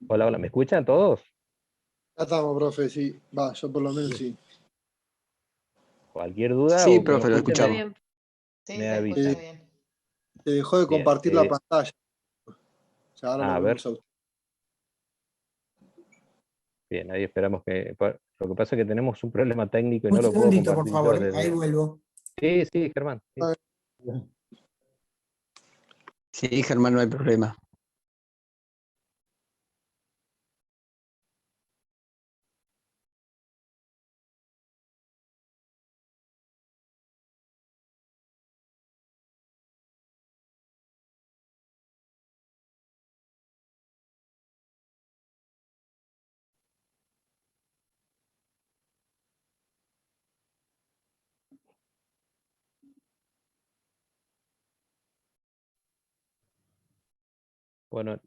Hola, hola, ¿me escuchan todos? Ya estamos, profe, sí. Va, yo por lo menos Bien. sí. ¿Cualquier duda Sí, o que no profe, lo Se escucha escuchen escuchamos. bien. Sí, me se escucha avisan? bien. Te dejó de Bien. compartir la pantalla. Ya ahora lo A ver, vemos a usted. bien, ahí esperamos que... Lo que pasa es que tenemos un problema técnico y Un no lo puedo segundito, por compartir yo favor, ahí desde... vuelvo. Sí, sí, Germán. Sí. Sí, Germán, no hay problema. Bueno,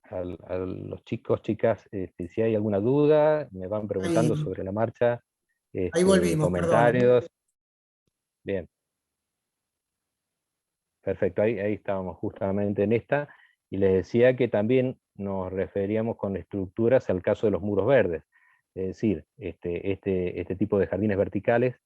a los chicos, chicas, si hay alguna duda, me van preguntando Ahí, sobre la marcha, ahí volvimos, perdón. comentarios. Bien, perfecto, ahí estábamos justamente en esta, y les decía que también nos referíamos con estructuras al caso de los muros verdes, es decir, este tipo de jardines verticales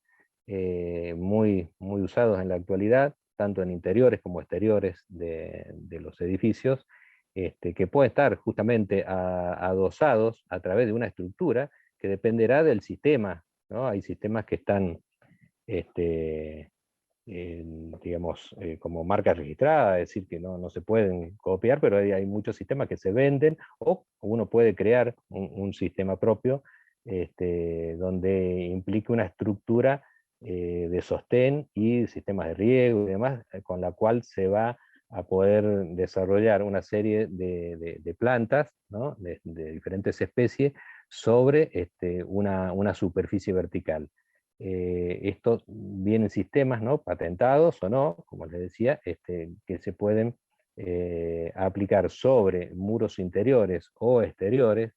muy, muy usados en la actualidad, tanto en interiores como exteriores de los edificios, que pueden estar justamente adosados a través de una estructura que dependerá del sistema, ¿no? Hay sistemas que están este, digamos, como marca registrada, es decir, que no se pueden copiar, pero hay muchos sistemas que se venden, o uno puede crear un sistema propio donde implique una estructura de sostén y sistemas de riego y demás, con la cual se va a poder desarrollar una serie de plantas, ¿no? de diferentes especies sobre una superficie vertical. Esto vienen sistemas, ¿no? Patentados o no, como les decía, que se pueden aplicar sobre muros interiores o exteriores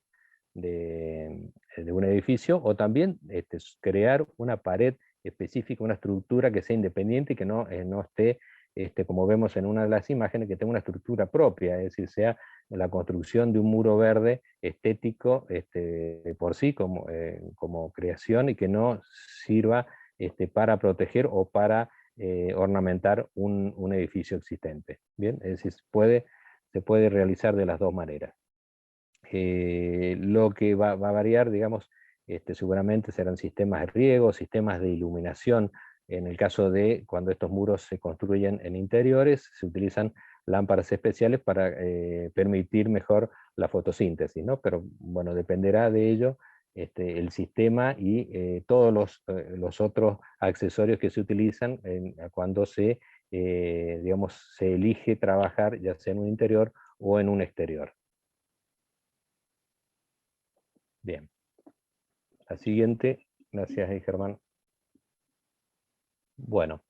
de un edificio, o también crear una pared específica, una estructura que sea independiente y que no esté, como vemos en una de las imágenes, que tenga una estructura propia, es decir, sea la construcción de un muro verde estético por sí como creación, y que no sirva para proteger o para ornamentar un edificio existente. ¿Bien? Es decir, se puede realizar de las dos maneras. Lo que va a variar, digamos, seguramente serán sistemas de riego, sistemas de iluminación. En el caso de cuando estos muros se construyen en interiores, se utilizan lámparas especiales para permitir mejor la fotosíntesis, ¿no? Pero bueno, dependerá de ello el sistema y todos los otros accesorios que se utilizan cuando digamos, se elige trabajar ya sea en un interior o en un exterior. Bien. La siguiente, gracias Germán. Bueno,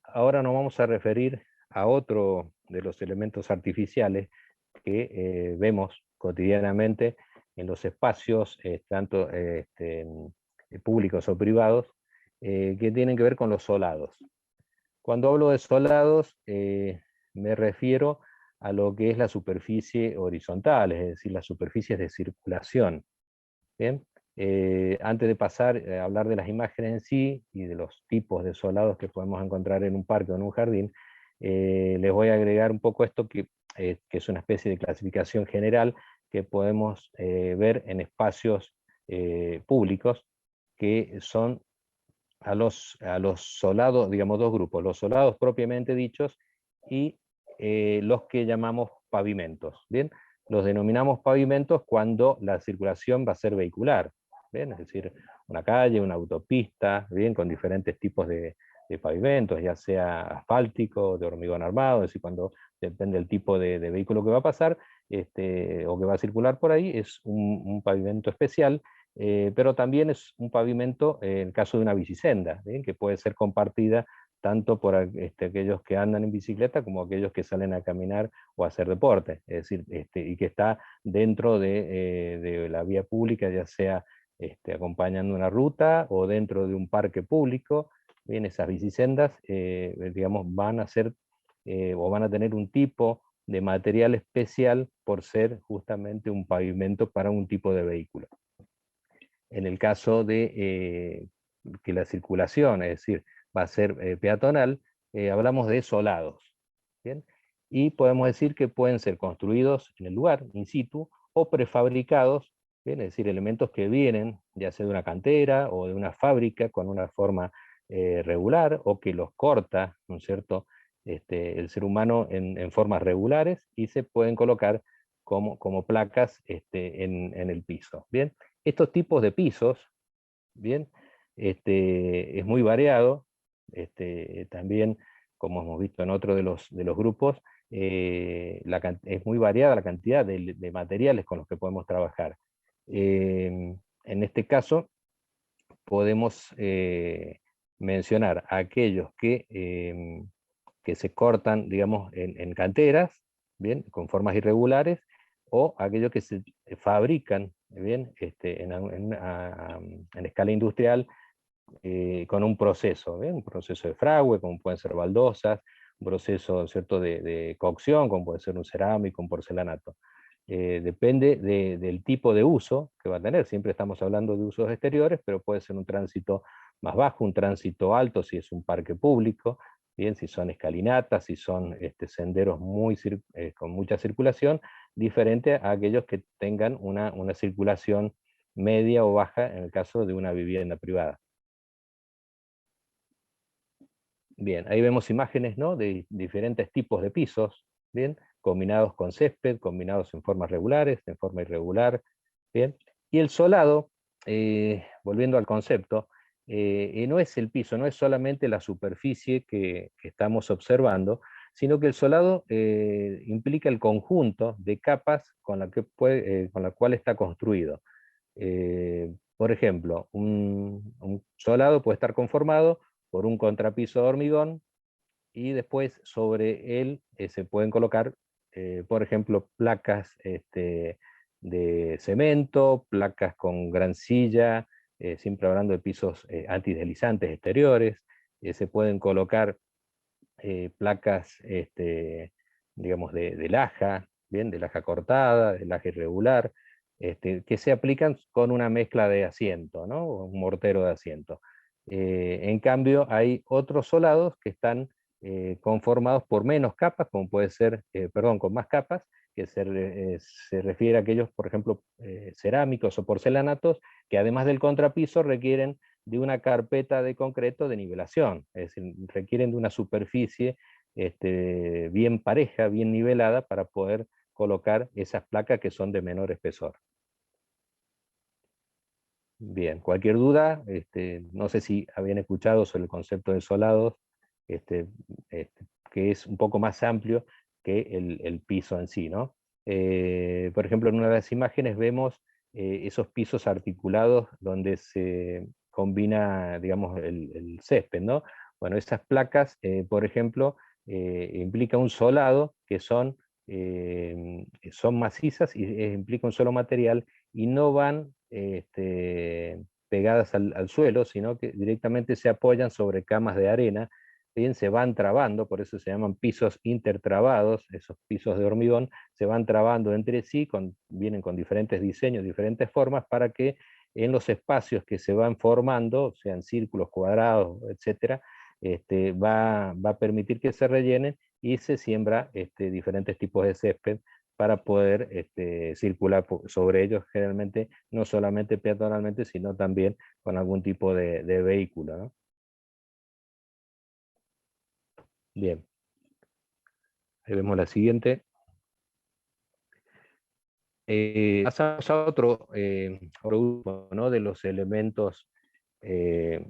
ahora nos vamos a referir a otro de los elementos artificiales que vemos cotidianamente en los espacios, tanto públicos o privados, que tienen que ver con los solados. Cuando hablo de solados, me refiero a lo que es la superficie horizontal, es decir, las superficies de circulación. Bien, antes de pasar a hablar de las imágenes en sí y de los tipos de solados que podemos encontrar en un parque o en un jardín, les voy a agregar un poco esto que es una especie de clasificación general que podemos ver en espacios públicos, que son a los solados, digamos, dos grupos: los solados propiamente dichos y los que llamamos pavimentos. ¿Bien? Los denominamos pavimentos cuando la circulación va a ser vehicular, ¿bien? Es decir, una calle, una autopista, ¿bien? Con diferentes tipos de pavimentos, ya sea asfáltico, de hormigón armado, es decir, cuando depende del tipo de vehículo que va a pasar, o que va a circular por ahí, es un pavimento especial. Pero también es un pavimento en el caso de una bicisenda, ¿bien? Que puede ser compartida tanto por aquellos que andan en bicicleta como aquellos que salen a caminar o a hacer deporte, es decir, y que está dentro de la vía pública, ya sea acompañando una ruta o dentro de un parque público. Bien, esas bicisendas, digamos, van a ser o van a tener un tipo de material especial por ser justamente un pavimento para un tipo de vehículo. En el caso de que la circulación, es decir, va a ser peatonal, hablamos de solados, ¿bien? Y podemos decir que pueden ser construidos en el lugar, in situ, o prefabricados, ¿bien? Es decir, elementos que vienen ya sea de una cantera o de una fábrica con una forma regular, o que los corta, ¿no es cierto?, el ser humano en formas regulares, y se pueden colocar como placas en el piso, ¿bien? Estos tipos de pisos, ¿bien? Es muy variado, también, como hemos visto en otro de los grupos, es muy variada la cantidad de materiales con los que podemos trabajar. En este caso, podemos mencionar a aquellos que se cortan, digamos, en canteras, ¿bien? Con formas irregulares, o aquellos que se fabrican, ¿bien? En escala industrial, con un proceso, ¿bien? Un proceso de fragüe, como pueden ser baldosas, un proceso, ¿cierto?, de cocción, como puede ser un cerámico, un porcelanato. Depende del tipo de uso que va a tener. Siempre estamos hablando de usos exteriores, pero puede ser un tránsito más bajo, un tránsito alto si es un parque público, bien, si son escalinatas, si son senderos con mucha circulación, diferente a aquellos que tengan una circulación media o baja en el caso de una vivienda privada. Bien, ahí vemos imágenes, ¿no?, de diferentes tipos de pisos, bien, combinados con césped, combinados en formas regulares, en forma irregular, bien. Y el solado, volviendo al concepto, no es el piso, no es solamente la superficie que estamos observando, sino que el solado implica el conjunto de capas con la cual está construido. Por ejemplo, un solado puede estar conformado por un contrapiso de hormigón, y después sobre él se pueden colocar, por ejemplo, placas de cemento, placas con grancilla, siempre hablando de pisos antideslizantes exteriores, se pueden colocar placas, digamos, de laja, ¿bien? De laja cortada, de laja irregular, que se aplican con una mezcla de asiento, ¿no? Un mortero de asiento. En cambio, hay otros solados que están conformados por menos capas, como puede ser, perdón, con más capas, que se refiere a aquellos, por ejemplo, cerámicos o porcelanatos, que además del contrapiso requieren de una carpeta de concreto de nivelación, es decir, requieren de una superficie bien pareja, bien nivelada, para poder colocar esas placas que son de menor espesor. Bien, cualquier duda, no sé si habían escuchado sobre el concepto de solados, que es un poco más amplio que el piso en sí, ¿no? Por ejemplo, en una de las imágenes vemos esos pisos articulados donde se combina, digamos, el césped, ¿no? Bueno, esas placas, por ejemplo, implica un solado que son macizas y implica un solo material, y no van pegadas al suelo, sino que directamente se apoyan sobre camas de arena, bien, se van trabando, por eso se llaman pisos intertrabados, esos pisos de hormigón se van trabando entre sí, vienen con diferentes diseños, diferentes formas, para que en los espacios que se van formando, sean círculos, cuadrados, etc., va a permitir que se rellenen, y se siembra diferentes tipos de césped para poder circular sobre ellos, generalmente no solamente peatonalmente, sino también con algún tipo de vehículo, ¿no? Bien, ahí vemos la siguiente. Pasamos a otro grupo, ¿no?, de los elementos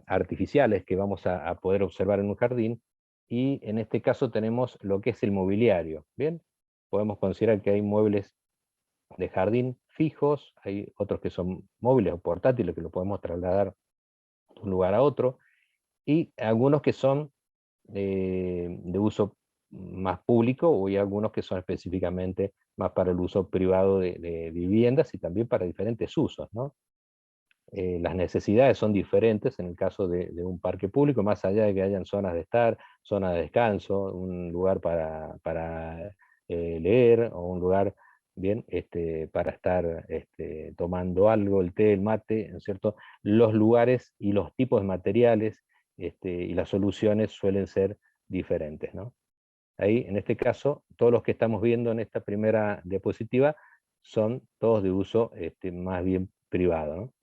artificiales que vamos a poder observar en un jardín, y en este caso tenemos lo que es el mobiliario. Bien, podemos considerar que hay muebles de jardín fijos, hay otros que son móviles o portátiles, que lo podemos trasladar de un lugar a otro, y algunos que son de uso más público, y algunos que son específicamente más para el uso privado de viviendas, y también para diferentes usos, ¿no? Las necesidades son diferentes en el caso de un parque público, más allá de que hayan zonas de estar, zonas de descanso, un lugar para leer, o un lugar bien, para estar tomando algo, el té, el mate, ¿no es cierto? Los lugares y los tipos de materiales y las soluciones suelen ser diferentes, ¿no? Ahí, en este caso, todos los que estamos viendo en esta primera diapositiva son todos de uso más bien privado, ¿no?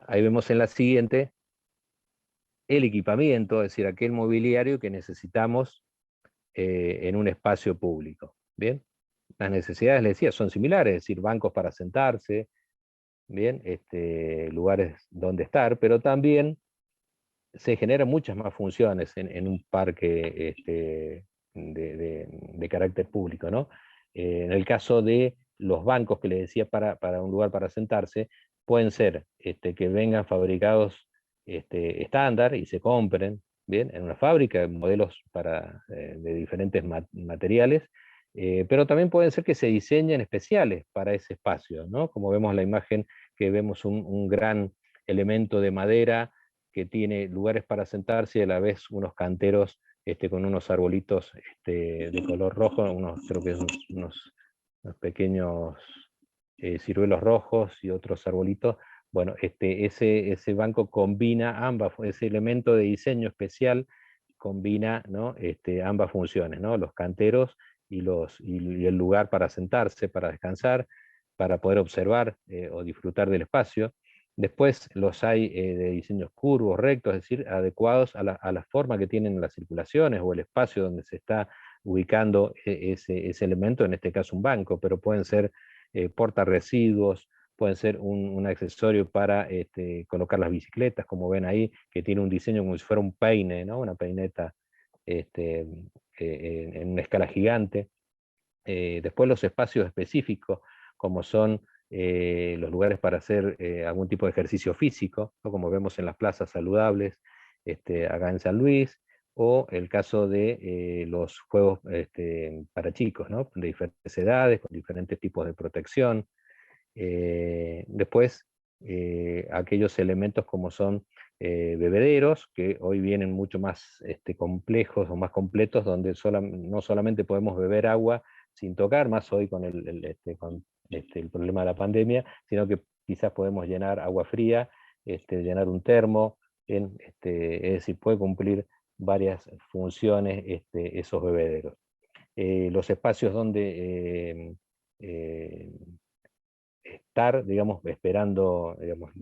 Ahí vemos en la siguiente el equipamiento, es decir, aquel mobiliario que necesitamos en un espacio público. ¿Bien? Las necesidades, les decía, son similares, es decir, bancos para sentarse, ¿bien? Lugares donde estar, pero también se generan muchas más funciones en un parque de carácter público, ¿no? En el caso de los bancos que les decía para un lugar para sentarse, pueden ser que vengan fabricados estándar y se compren, ¿bien? En una fábrica, modelos de diferentes materiales, pero también pueden ser que se diseñen especiales para ese espacio, ¿no? Como vemos en la imagen, que vemos un gran elemento de madera que tiene lugares para sentarse y a la vez unos canteros con unos arbolitos de color rojo, creo que unos pequeños ciruelos rojos y otros arbolitos. Bueno, ese banco combina ambas, ese elemento de diseño especial combina, ¿no? Ambas funciones, ¿no? Los canteros y el lugar para sentarse, para descansar, para poder observar o disfrutar del espacio. Después los hay de diseños curvos, rectos, es decir, adecuados a la forma que tienen las circulaciones o el espacio donde se está ubicando ese elemento, en este caso un banco, pero pueden ser portarresiduos, pueden ser un accesorio para colocar las bicicletas, como ven ahí, que tiene un diseño como si fuera un peine, ¿no? Una peineta en una escala gigante. Después los espacios específicos, como son los lugares para hacer algún tipo de ejercicio físico, ¿no? Como vemos en las plazas saludables acá en San Luis, o el caso de los juegos para chicos, ¿no? De diferentes edades, con diferentes tipos de protección. Después, aquellos elementos como son bebederos, que hoy vienen mucho más complejos o más completos, donde no solamente podemos beber agua sin tocar, más hoy con el problema de la pandemia, sino que quizás podemos llenar agua fría, llenar un termo, es decir, puede cumplir varias funciones esos bebederos. Los espacios donde estar, digamos, esperando, digamos,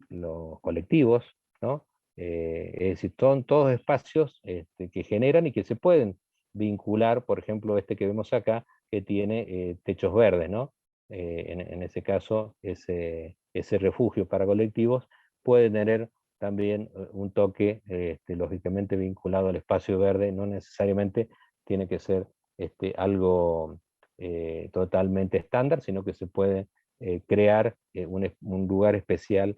los colectivos, ¿no? Es decir, son todos espacios que generan y que se pueden vincular, por ejemplo, que vemos acá, que tiene techos verdes, ¿no? En ese caso, ese refugio para colectivos puede tener también un toque, lógicamente vinculado al espacio verde, no necesariamente tiene que ser algo totalmente estándar, sino que se puede crear un lugar especial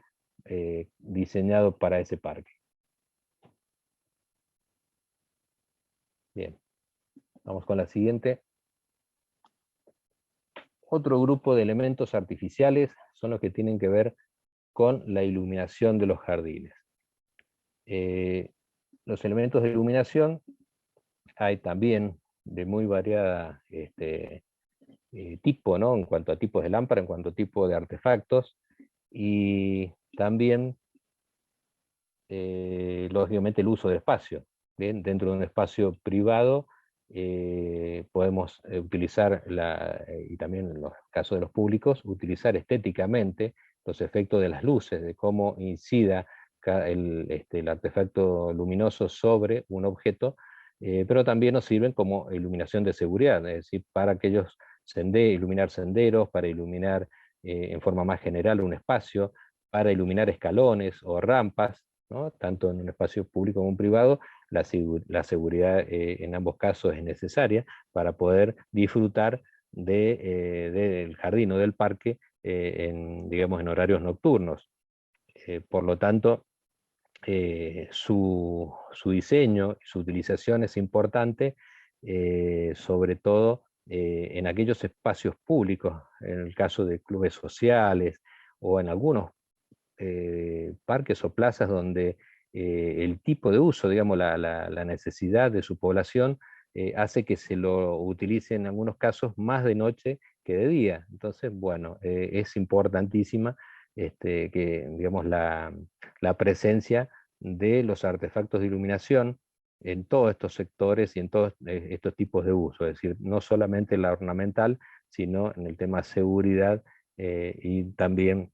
diseñado para ese parque. Bien, vamos con la siguiente. Otro grupo de elementos artificiales son los que tienen que ver con la iluminación de los jardines. Los elementos de iluminación hay también de muy variada tipo, ¿no? En cuanto a tipos de lámpara, en cuanto a tipo de artefactos, y también, lógicamente, el uso del espacio. ¿Bien? Dentro de un espacio privado podemos utilizar, y también en los casos de los públicos, utilizar estéticamente los efectos de las luces, de cómo incida el artefacto luminoso sobre un objeto, pero también nos sirven como iluminación de seguridad, es decir, para aquellos iluminar senderos, para iluminar en forma más general un espacio, para iluminar escalones o rampas, ¿no? Tanto en un espacio público como un privado, la seguridad en ambos casos es necesaria para poder disfrutar del jardín o del parque digamos, en horarios nocturnos. Por lo tanto, su diseño y su utilización es importante, sobre todo en aquellos espacios públicos, en el caso de clubes sociales, o en algunos parques o plazas donde el tipo de uso, digamos, la necesidad de su población, hace que se lo utilice en algunos casos más de noche que de día. Entonces, bueno, es importantísima que, digamos, la presencia de los artefactos de iluminación en todos estos sectores y en todos estos tipos de uso, es decir, no solamente la ornamental, sino en el tema seguridad y también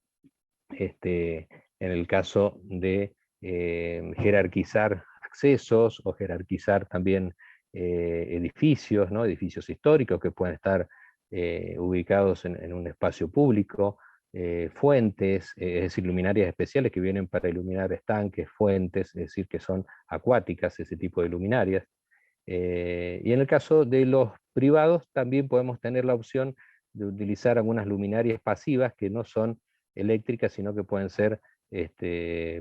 en el caso de jerarquizar accesos o jerarquizar también edificios, ¿no? Edificios históricos que pueden estar ubicados en un espacio público, fuentes, es decir, luminarias especiales que vienen para iluminar estanques, fuentes, es decir, que son acuáticas ese tipo de luminarias. Y en el caso de los privados también podemos tener la opción de utilizar algunas luminarias pasivas que no son eléctricas, sino que pueden ser,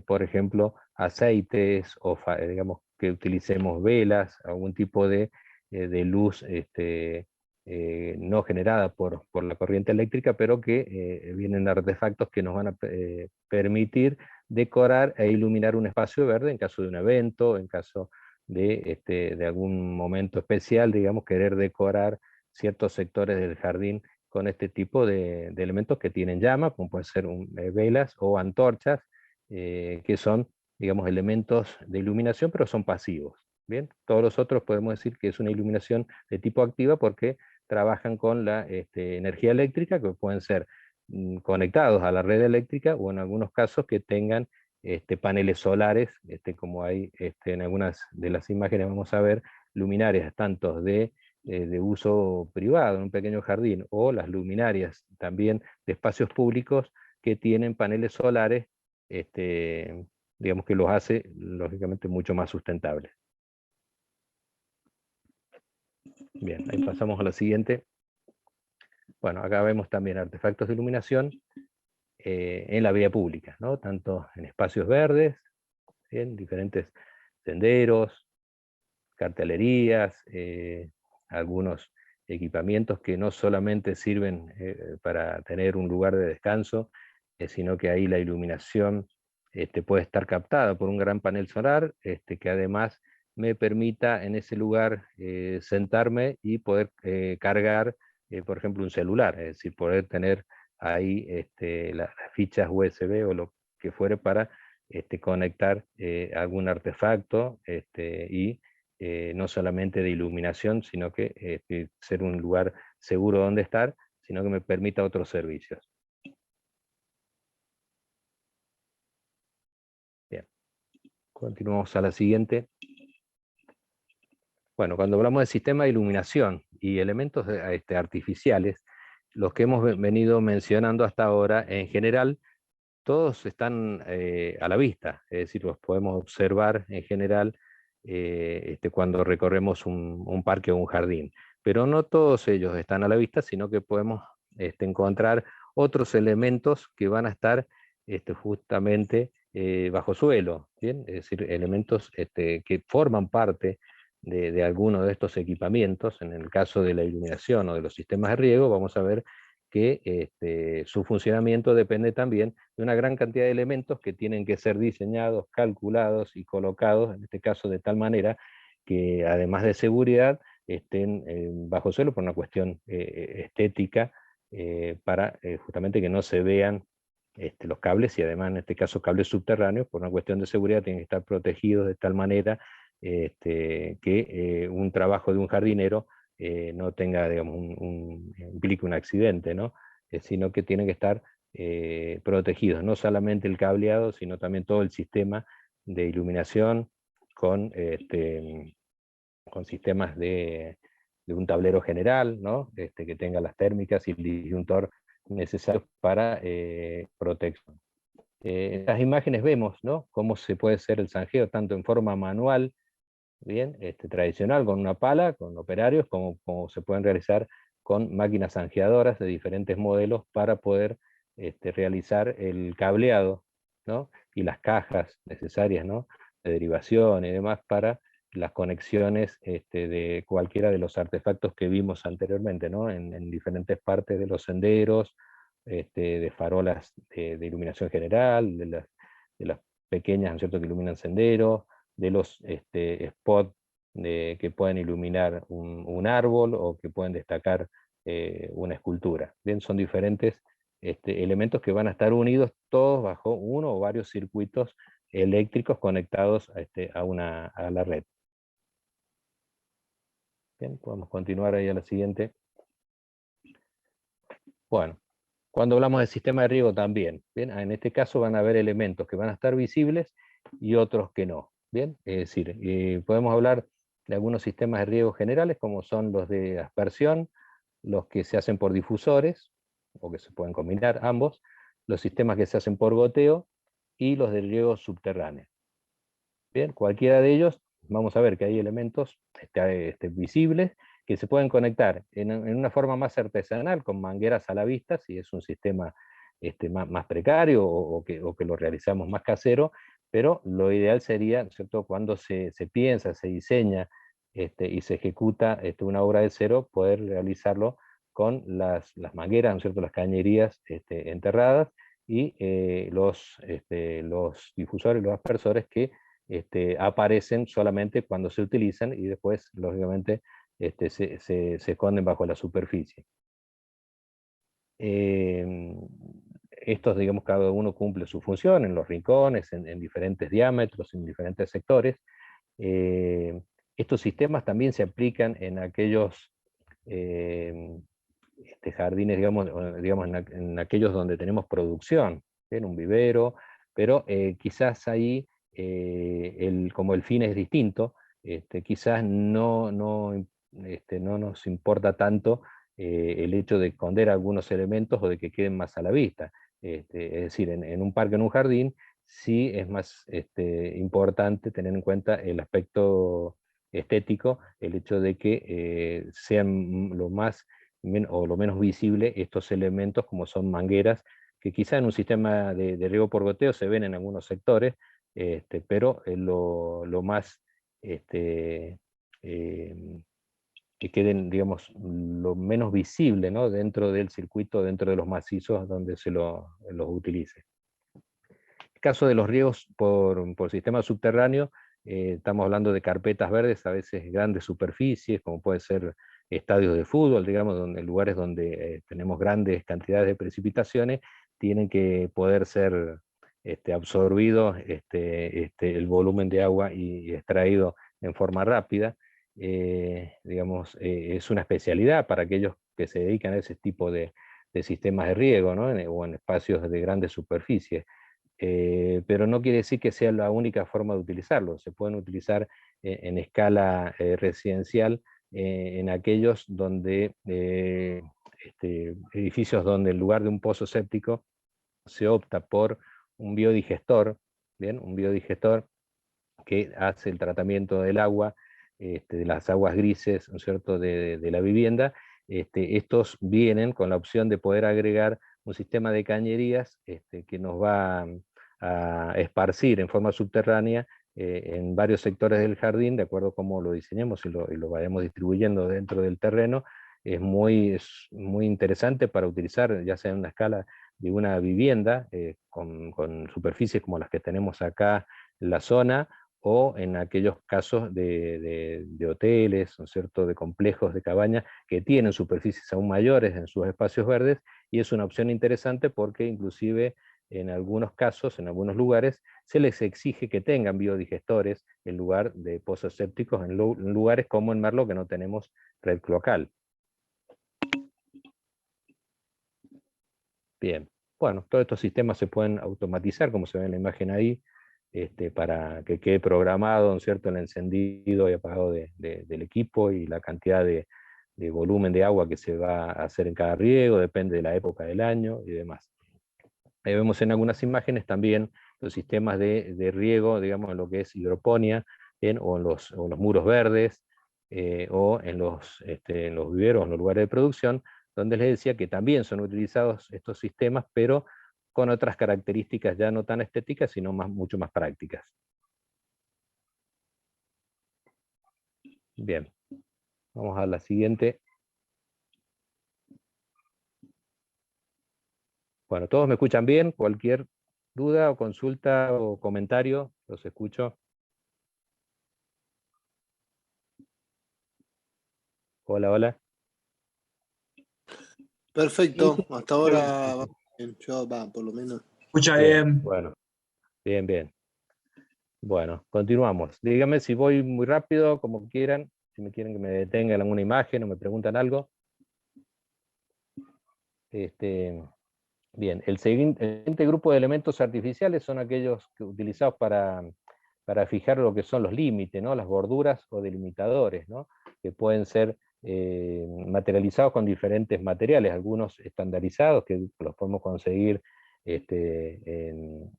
por ejemplo, aceites o digamos que utilicemos velas, algún tipo de luz no generada por la corriente eléctrica, pero que vienen artefactos que nos van a permitir decorar e iluminar un espacio verde en caso de un evento, en caso de algún momento especial, digamos, querer decorar ciertos sectores del jardín con este tipo de elementos que tienen llama, como pueden ser velas o antorchas, que son, digamos, elementos de iluminación, pero son pasivos. Bien, todos los otros podemos decir que es una iluminación de tipo activa porque trabajan con la energía eléctrica, que pueden ser conectados a la red eléctrica o en algunos casos que tengan paneles solares, como hay en algunas de las imágenes vamos a ver, luminarias tanto de uso privado en un pequeño jardín, o las luminarias también de espacios públicos que tienen paneles solares, digamos que los hace lógicamente mucho más sustentables. Bien, ahí pasamos a la siguiente. Bueno, acá vemos también artefactos de iluminación en la vía pública, ¿no? Tanto en espacios verdes, en diferentes senderos, cartelerías, algunos equipamientos que no solamente sirven para tener un lugar de descanso, sino que ahí la iluminación puede estar captada por un gran panel solar, que además me permita en ese lugar sentarme y poder cargar, por ejemplo, un celular, es decir, poder tener ahí las fichas USB o lo que fuere para conectar algún artefacto y no solamente de iluminación, sino que ser un lugar seguro donde estar, sino que me permita otros servicios. Bien, continuamos a la siguiente. Bueno, cuando hablamos de sistema de iluminación y elementos artificiales, los que hemos venido mencionando hasta ahora, en general, todos están a la vista, es decir, los podemos observar en general cuando recorremos un parque o un jardín. Pero no todos ellos están a la vista, sino que podemos encontrar otros elementos que van a estar justamente bajo suelo, ¿bien? Es decir, elementos que forman parte de alguno de estos equipamientos. En el caso de la iluminación o de los sistemas de riego, vamos a ver que su funcionamiento depende también de una gran cantidad de elementos que tienen que ser diseñados, calculados y colocados, en este caso de tal manera que además de seguridad, estén bajo suelo por una cuestión estética, para justamente que no se vean los cables, y además en este caso cables subterráneos, por una cuestión de seguridad tienen que estar protegidos de tal manera que un trabajo de un jardinero no tenga, digamos, implique un accidente, ¿no? Sino que tienen que estar protegidos, no solamente el cableado, sino también todo el sistema de iluminación con, con sistemas de un tablero general, ¿no? Que tenga las térmicas y el disyuntor necesarios para protección. En las imágenes vemos, ¿no?, cómo se puede hacer el zanjeo tanto en forma manual, bien, tradicional, con una pala, con operarios, como se pueden realizar con máquinas zanjeadoras de diferentes modelos para poder realizar el cableado, ¿no?, y las cajas necesarias, ¿no?, de derivación y demás para las conexiones de cualquiera de los artefactos que vimos anteriormente, ¿no?, en diferentes partes de los senderos, de farolas de iluminación general, de las pequeñas, ¿no es cierto?, que iluminan senderos, de los spots que pueden iluminar un árbol o que pueden destacar una escultura. Bien, son diferentes elementos que van a estar unidos todos bajo uno o varios circuitos eléctricos conectados a la red. Bien, podemos continuar ahí a la siguiente. Bueno, cuando hablamos de sistema de riego también, bien, en este caso van a haber elementos que van a estar visibles y otros que no. Bien, es decir, podemos hablar de algunos sistemas de riego generales, como son los de aspersión, los que se hacen por difusores, o que se pueden combinar ambos, los sistemas que se hacen por goteo, y los de riego subterráneo. Bien, cualquiera de ellos, vamos a ver que hay elementos visibles, que se pueden conectar en una forma más artesanal, con mangueras a la vista, si es un sistema más precario, o que lo realizamos más casero, pero lo ideal sería, ¿cierto?, cuando se piensa, se diseña y se ejecuta una obra de cero, poder realizarlo con las mangueras, ¿no es cierto?, las cañerías enterradas, y los difusores, los aspersores que aparecen solamente cuando se utilizan, y después, lógicamente, se esconden bajo la superficie. Estos, digamos, cada uno cumple su función en los rincones, en diferentes diámetros, en diferentes sectores. Estos sistemas también se aplican en aquellos jardines, digamos en aquellos donde tenemos producción, en un vivero, pero quizás ahí, como el fin es distinto, quizás no nos importa tanto el hecho de esconder algunos elementos o de que queden más a la vista. Es decir, en un parque, en un jardín, sí es más importante tener en cuenta el aspecto estético, el hecho de que sean lo menos visible estos elementos, como son mangueras, que quizá en un sistema de riego por goteo se ven en algunos sectores, pero lo más que queden, digamos, lo menos visible, ¿no?, dentro del circuito, dentro de los macizos donde se los utilice. En el caso de los riegos por sistema subterráneo, estamos hablando de carpetas verdes, a veces grandes superficies, como puede ser estadios de fútbol, digamos, lugares donde tenemos grandes cantidades de precipitaciones, tienen que poder ser absorbidos el volumen de agua y extraído en forma rápida. Digamos, es una especialidad para aquellos que se dedican a ese tipo de sistemas de riego, ¿no?, o en espacios de grandes superficies. Pero no quiere decir que sea la única forma de utilizarlo. Se pueden utilizar en escala residencial, en aquellos donde, edificios donde en lugar de un pozo séptico se opta por un biodigestor, ¿bien?, un biodigestor que hace el tratamiento del agua, de las aguas grises, ¿no es cierto?, de la vivienda. Estos vienen con la opción de poder agregar un sistema de cañerías que nos va a esparcir en forma subterránea en varios sectores del jardín, de acuerdo a cómo lo diseñemos y lo vayamos distribuyendo dentro del terreno. Es muy interesante para utilizar, ya sea en una escala de una vivienda, con superficies como las que tenemos acá en la zona, o en aquellos casos de hoteles, ¿no es cierto?, de complejos de cabañas que tienen superficies aún mayores en sus espacios verdes, y es una opción interesante porque inclusive en algunos casos, en algunos lugares, se les exige que tengan biodigestores en lugar de pozos sépticos, en lugares como en Merlo, que no tenemos red cloacal. Bien, bueno, todos estos sistemas se pueden automatizar, como se ve en la imagen ahí, para que quede programado, ¿no es cierto?, el encendido y apagado del equipo, y la cantidad de volumen de agua que se va a hacer en cada riego, depende de la época del año y demás. Ahí vemos en algunas imágenes también los sistemas de riego, digamos, en lo que es hidroponía, o en los muros verdes, o en los viveros, en los lugares de producción, donde les decía que también son utilizados estos sistemas, pero con otras características ya no tan estéticas, sino mucho más prácticas. Bien, vamos a la siguiente. Bueno, ¿todos me escuchan bien? Cualquier ¿Duda o consulta o comentario? Los escucho. Hola, hola. Perfecto, Sí, hasta ahora va bien, yo por lo menos. Escucha bien, bien. bueno, bien, bien. Bueno, continuamos. Díganme si voy muy rápido, como quieran, si me quieren que me detenga en alguna imagen o me preguntan algo. Bien, el siguiente grupo de elementos artificiales son aquellos utilizados para fijar lo que son los límites, ¿no? Las borduras o delimitadores, ¿no? Que pueden ser materializados con diferentes materiales, algunos estandarizados que los podemos conseguir en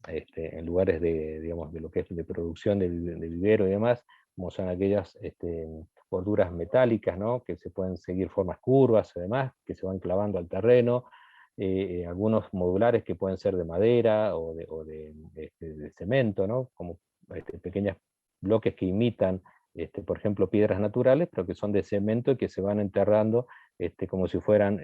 lugares digamos, de lo que es de producción de vivero y demás, como son aquellas borduras metálicas, ¿no? Que se pueden seguir formas curvas, además, que se van clavando al terreno. Algunos modulares que pueden ser de madera o de cemento, ¿no? Como pequeños bloques que imitan, por ejemplo, piedras naturales, pero que son de cemento y que se van enterrando como si fueran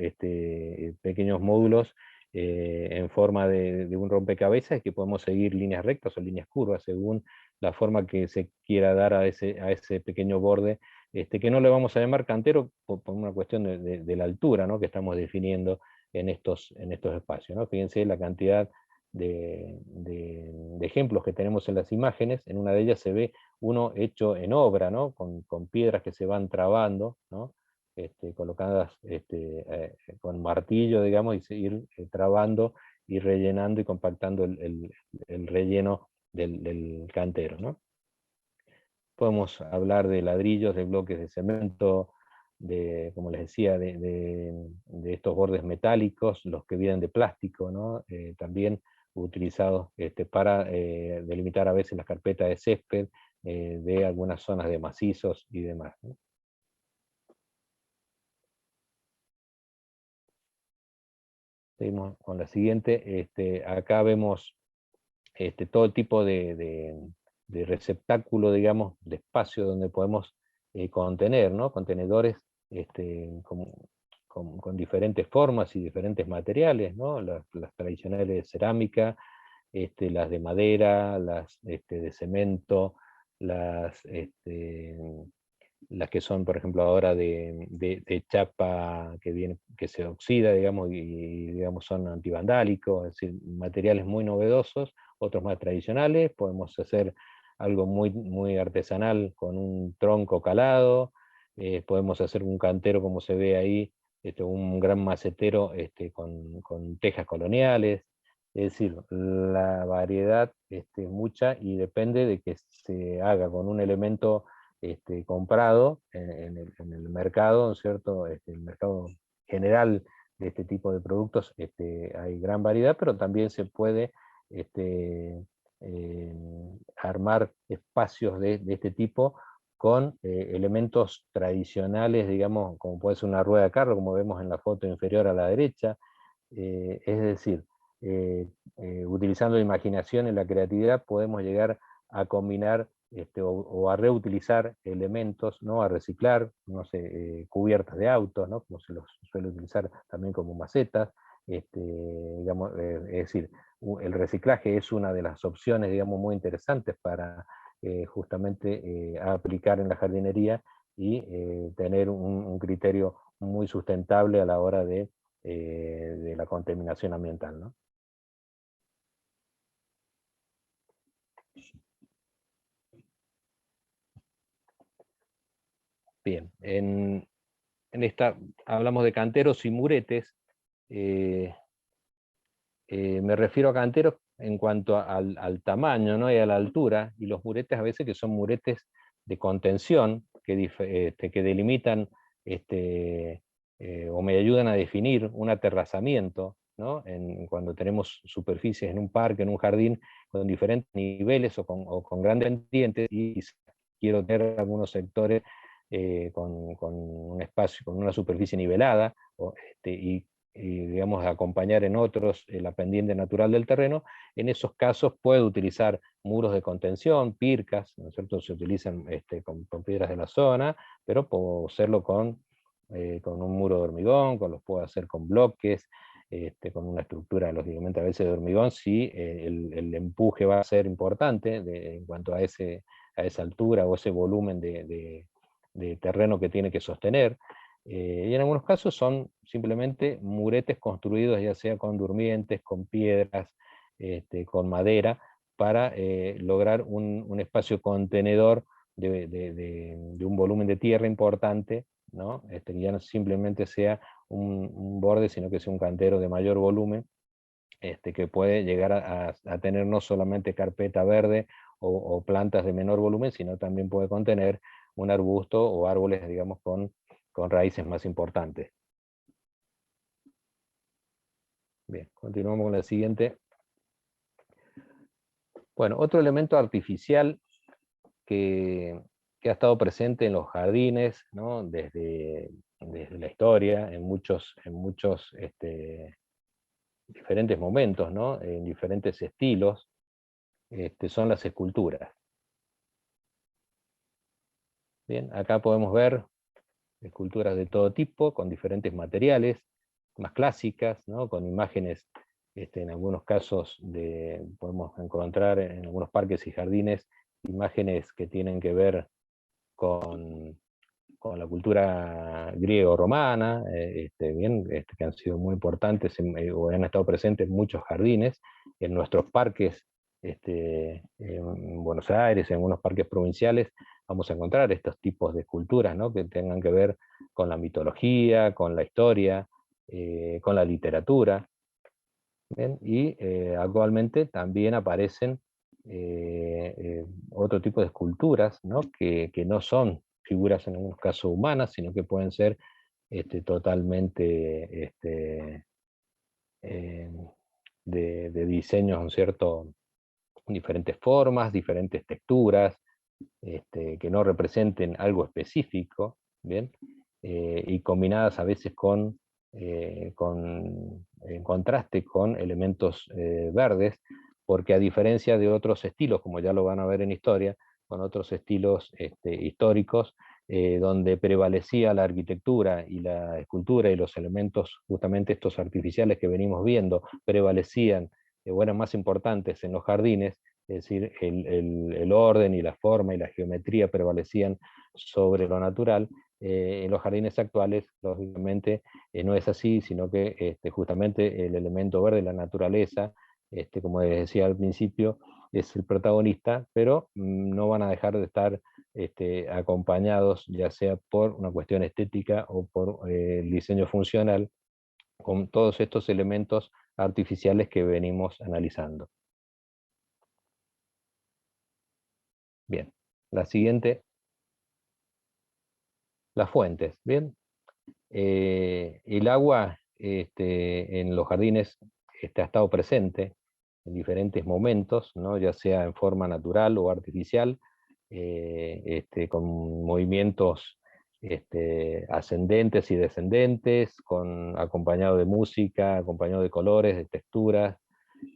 pequeños módulos en forma de un rompecabezas, y que podemos seguir líneas rectas o líneas curvas según la forma que se quiera dar a ese pequeño borde, que no le vamos a llamar cantero por una cuestión de la altura, ¿no? Que estamos definiendo en estos espacios, ¿no? Fíjense la cantidad de ejemplos que tenemos en las imágenes. En una de ellas se ve uno hecho en obra, ¿no? Con piedras que se van trabando, ¿no? Colocadas con martillo, digamos, y seguir trabando y rellenando y compactando el relleno del cantero, ¿no? Podemos hablar de ladrillos, de bloques de cemento, como les decía, de estos bordes metálicos, los que vienen de plástico, ¿no? También utilizados para delimitar a veces las carpetas de césped de algunas zonas de macizos y demás, ¿no? Seguimos con la siguiente. Acá vemos todo tipo de receptáculo, digamos, de espacio donde podemos contener, ¿no? Contenedores con diferentes formas y diferentes materiales, ¿no? Las tradicionales de cerámica, las de madera, las de cemento, las que son, por ejemplo, ahora de chapa que se oxida, digamos, y digamos, son antivandálicos, es decir, materiales muy novedosos, otros más tradicionales. Podemos hacer algo muy, muy artesanal con un tronco calado, podemos hacer un cantero como se ve ahí, un gran macetero con tejas coloniales. Es decir, la variedad es mucha, y depende de que se haga con un elemento comprado en el mercado, ¿no es cierto? El mercado general de este tipo de productos, hay gran variedad, pero también se puede armar espacios de este tipo con elementos tradicionales, digamos, como puede ser una rueda de carro, como vemos en la foto inferior a la derecha. Es decir, utilizando la imaginación y la creatividad podemos llegar a combinar o a reutilizar elementos, ¿no? A reciclar, no sé, cubiertas de autos, ¿no? Como se los suele utilizar también como macetas. Digamos, es decir, el reciclaje es una de las opciones, digamos, muy interesantes para justamente aplicar en la jardinería y tener un criterio muy sustentable a la hora de la contaminación ambiental, ¿no? Bien, en esta hablamos de canteros y muretes. Me refiero a canteros en cuanto al tamaño, ¿no? Y a la altura, y los muretes a veces que son muretes de contención, que delimitan o me ayudan a definir un aterrazamiento, ¿no? Cuando tenemos superficies en un parque, en un jardín, con diferentes niveles o con grandes pendientes, y quiero tener algunos sectores con un espacio, con una superficie nivelada, y digamos, acompañar en otros la pendiente natural del terreno. En esos casos puedo utilizar muros de contención, pircas, ¿no es cierto? Se utilizan con piedras de la zona, pero puedo hacerlo con un muro de hormigón, los puedo hacer con bloques, con una estructura lógicamente a veces de hormigón, sí, el empuje va a ser importante en cuanto a esa altura o ese volumen de terreno que tiene que sostener. Y en algunos casos son simplemente muretes construidos ya sea con durmientes, con piedras, con madera, para lograr un espacio contenedor de un volumen de tierra importante, ¿no? Que ya no simplemente sea un borde, sino que sea un cantero de mayor volumen, que puede llegar a tener no solamente carpeta verde o plantas de menor volumen, sino también puede contener un arbusto o árboles, digamos, con raíces más importantes. Bien, continuamos con la siguiente. Bueno, otro elemento artificial que ha estado presente en los jardines, ¿no? desde la historia, en muchos diferentes momentos, ¿no? En diferentes estilos, son las esculturas. Bien, acá podemos ver esculturas de todo tipo, con diferentes materiales, más clásicas, ¿no? Con imágenes, en algunos casos podemos encontrar en algunos parques y jardines imágenes que tienen que ver con la cultura griego-romana, que han sido muy importantes o han estado presentes en muchos jardines, en nuestros parques, en Buenos Aires, en algunos parques provinciales, vamos a encontrar estos tipos de esculturas, ¿no? Que tengan que ver con la mitología, con la historia, con la literatura. ¿Bien? Y actualmente también aparecen otro tipo de esculturas, ¿no? Que no son figuras en algunos casos humanas, sino que pueden ser totalmente eh, de diseños, ¿no es cierto?, diferentes formas, diferentes texturas, que no representen algo específico, ¿bien? Y combinadas a veces en contraste con elementos verdes, porque a diferencia de otros estilos, como ya lo van a ver en historia, con otros estilos históricos, donde prevalecía la arquitectura y la escultura y los elementos justamente estos artificiales que venimos viendo, prevalecían o eran más importantes en los jardines, es decir, el orden y la forma y la geometría prevalecían sobre lo natural. En los jardines actuales, lógicamente, no es así, sino que justamente el elemento verde, la naturaleza, como les decía al principio, es el protagonista, pero no van a dejar de estar acompañados, ya sea por una cuestión estética o por el diseño funcional, con todos estos elementos artificiales que venimos analizando. Bien, la siguiente, las fuentes. Bien, el agua en los jardines ha estado presente en diferentes momentos, ¿no? Ya sea en forma natural o artificial, con movimientos ascendentes y descendentes, acompañado de música, acompañado de colores, de texturas.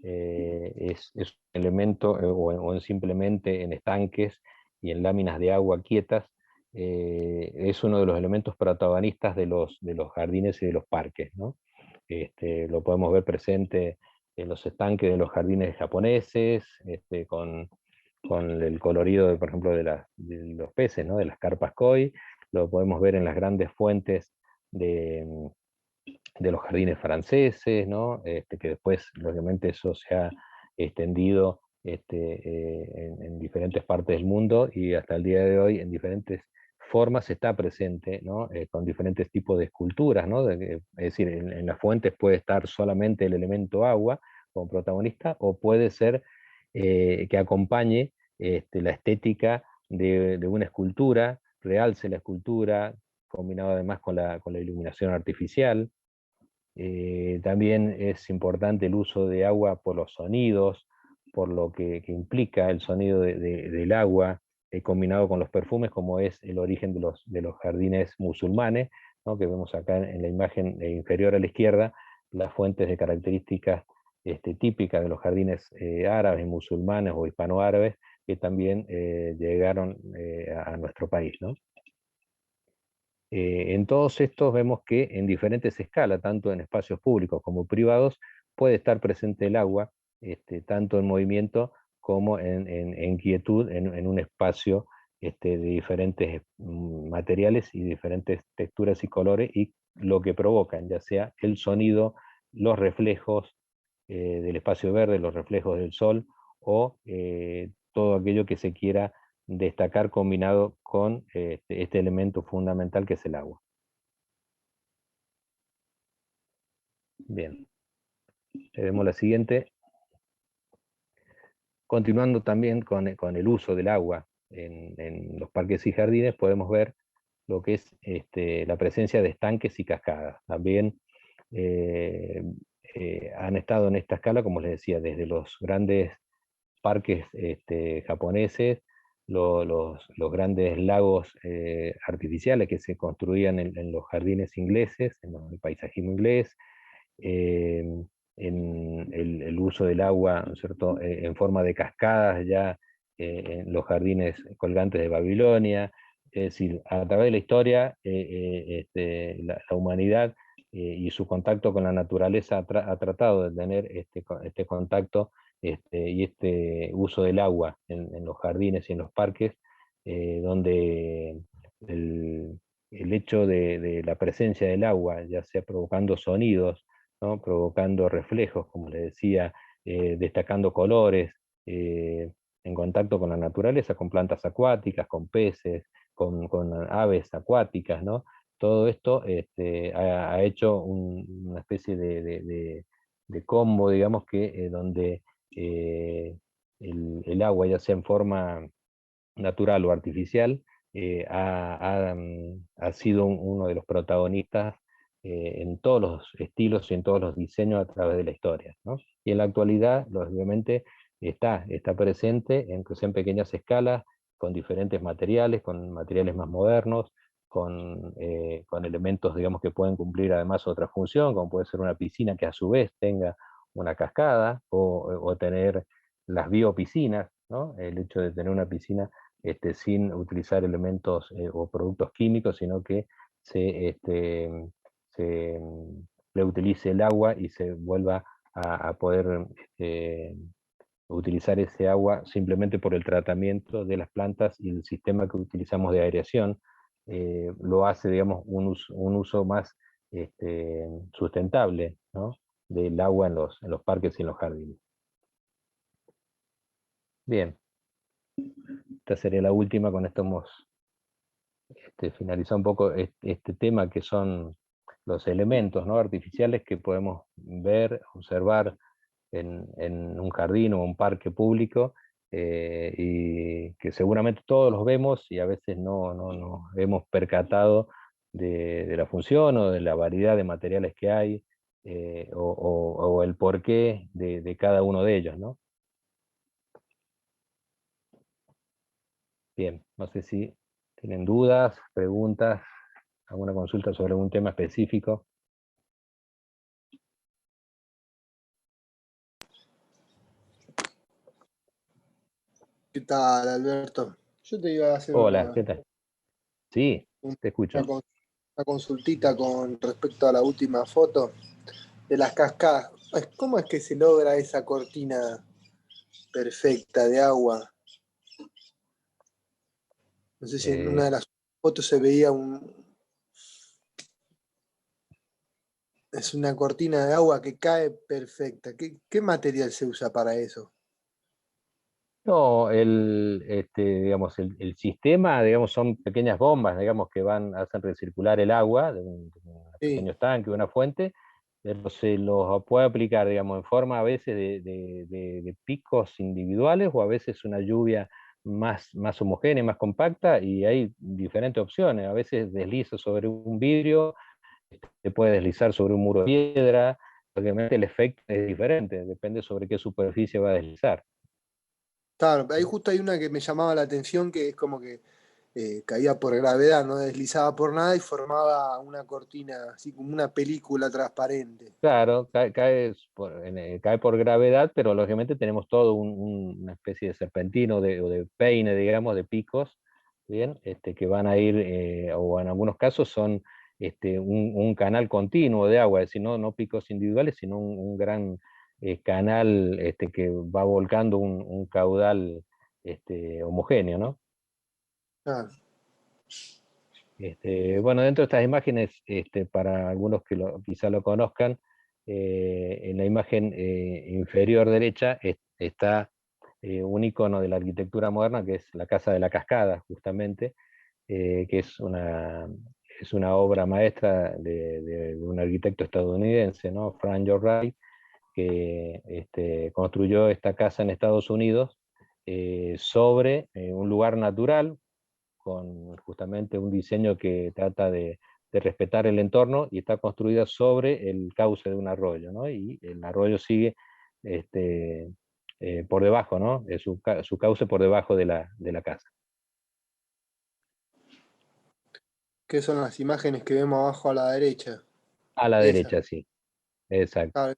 Es un elemento, o simplemente en estanques y en láminas de agua quietas, es uno de los elementos protagonistas de los jardines y de los parques, ¿no? Lo podemos ver presente en los estanques de los jardines japoneses, con el colorido, por ejemplo, de los peces, ¿no? De las carpas koi. Lo podemos ver en las grandes fuentes de los jardines franceses, ¿no? Que después, lógicamente, eso se ha extendido en diferentes partes del mundo, y hasta el día de hoy en diferentes formas está presente, ¿no? Con diferentes tipos de esculturas, ¿no? Es decir, en las fuentes puede estar solamente el elemento agua como protagonista, o puede ser que acompañe la estética de una escultura, realce la escultura, combinado además con la iluminación artificial. También es importante el uso de agua por los sonidos, por lo que implica el sonido del agua, combinado con los perfumes, como es el origen de los jardines musulmanes, ¿no? Que vemos acá en la imagen inferior a la izquierda, las fuentes de características típicas de los jardines árabes, musulmanes o hispanoárabes, que también llegaron a nuestro país, ¿no? En todos estos vemos que en diferentes escalas, tanto en espacios públicos como privados, puede estar presente el agua, tanto en movimiento como en quietud, en un espacio de diferentes materiales y diferentes texturas y colores, y lo que provocan, ya sea el sonido, los reflejos del espacio verde, los reflejos del sol, o todo aquello que se quiera destacar combinado con este elemento fundamental que es el agua. Bien, vemos la siguiente. Continuando también con el uso del agua en los parques y jardines, podemos ver lo que es la presencia de estanques y cascadas. También han estado en esta escala, como les decía, desde los grandes parques japoneses, los grandes lagos artificiales que se construían en los jardines ingleses, en el paisajismo inglés, eh, en el uso del agua, ¿no es cierto?, en forma de cascadas ya en los jardines colgantes de Babilonia. Es decir, a través de la historia, la humanidad y su contacto con la naturaleza ha tratado de tener este contacto y este uso del agua en los jardines y en los parques, donde el hecho de la presencia del agua, ya sea provocando sonidos, ¿no?, provocando reflejos, como les decía, destacando colores, en contacto con la naturaleza, con plantas acuáticas, con peces, con aves acuáticas, ¿no? Todo esto ha hecho una especie de combo, digamos, que donde el agua, ya sea en forma natural o artificial, ha sido uno de los protagonistas en todos los estilos y en todos los diseños a través de la historia, ¿no? Y en la actualidad, lógicamente, está presente, aunque sea en pequeñas escalas, con diferentes materiales, con materiales más modernos, con elementos, digamos, que pueden cumplir además otra función, como puede ser una piscina que a su vez tenga una cascada, o tener las biopiscinas, ¿no? El hecho de tener una piscina sin utilizar elementos o productos químicos, sino que se reutilice el agua y se vuelva a poder utilizar ese agua simplemente por el tratamiento de las plantas y el sistema que utilizamos de aireación. Lo hace, digamos, un uso más sustentable, ¿no?, del agua en los parques y en los jardines. Bien, esta sería la última, con esto hemos finalizado un poco este tema, que son los elementos, ¿no?, artificiales que podemos ver, observar en un jardín o un parque público, y que seguramente todos los vemos y a veces no nos hemos percatado de la función o de la variedad de materiales que hay, o el porqué de cada uno de ellos, ¿no? Bien, no sé si tienen dudas, preguntas, alguna consulta sobre algún tema específico. ¿Qué tal, Alberto? Yo te iba a hacer Hola, ¿qué tal? Sí, te escucho. una consultita con respecto a la última foto de las cascadas. ¿Cómo es que se logra esa cortina perfecta de agua? No sé si en una de las fotos se veía es una cortina de agua que cae perfecta. ¿Qué material se usa para eso? No, digamos, el sistema, digamos, son pequeñas bombas, digamos, que hacen recircular el agua de un pequeño estanque, una fuente, pero se los puede aplicar, digamos, en forma a veces de picos individuales, o a veces una lluvia más homogénea, más compacta, y hay diferentes opciones. A veces desliza sobre un vidrio, se puede deslizar sobre un muro de piedra. Obviamente el efecto es diferente, depende sobre qué superficie va a deslizar. Claro, ahí justo hay una que me llamaba la atención, que es como que caía por gravedad, no deslizaba por nada y formaba una cortina, así como una película transparente. Claro, cae por gravedad, pero lógicamente tenemos todo una especie de serpentino o de peine, digamos, de picos, ¿bien? Que van a ir, o en algunos casos son un canal continuo de agua, es decir, no picos individuales, sino un gran canal que va volcando un caudal homogéneo, ¿no? Ah, Bueno, dentro de estas imágenes, para algunos que quizá lo conozcan, en la imagen inferior derecha está un icono de la arquitectura moderna, que es la Casa de la Cascada, justamente, que es una obra maestra de un arquitecto estadounidense, ¿no? Frank Lloyd Wright, que construyó esta casa en Estados Unidos sobre un lugar natural, con justamente un diseño que trata de respetar el entorno, y está construida sobre el cauce de un arroyo, ¿no? Y el arroyo sigue por debajo, ¿no? Su cauce por debajo de la casa. ¿qué son las imágenes que vemos abajo a la derecha? A la Esa. derecha, sí. Exacto. Claro,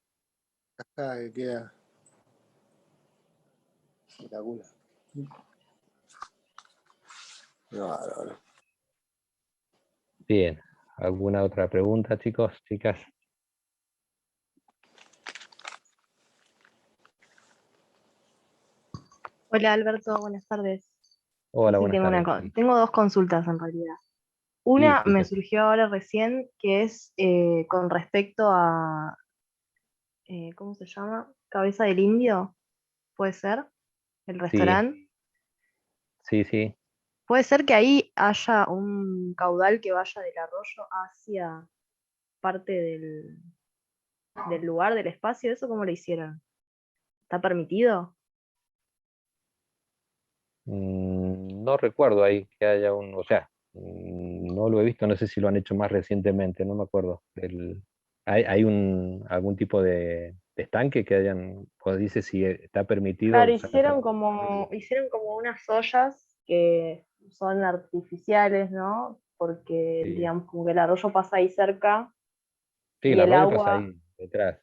acá que queda espectacular. Bárbaro. Bien. ¿Alguna otra pregunta, chicos, chicas? Hola Alberto, buenas tardes. Hola, Sí, buenas tardes. tengo dos consultas en realidad. Sí, Una me escucho. surgió ahora recién, que es con respecto a, ¿cómo se llama? Cabeza del Indio, ¿puede ser? El Sí, restaurante. sí, sí. ¿Puede ser que ahí haya un caudal que vaya del arroyo hacia parte del lugar, del espacio? ¿Eso cómo lo hicieron? ¿Está permitido? No recuerdo ahí que haya o sea, no lo he visto, no sé si lo han hecho más recientemente, no me acuerdo. ¿Hay algún tipo de estanque que hayan, cuando dice si está permitido Claro, sacar? hicieron como unas ollas que son artificiales, ¿no? Porque, Sí, digamos, como que el arroyo pasa ahí cerca sí, y el el arroyo pasa agua, ahí detrás.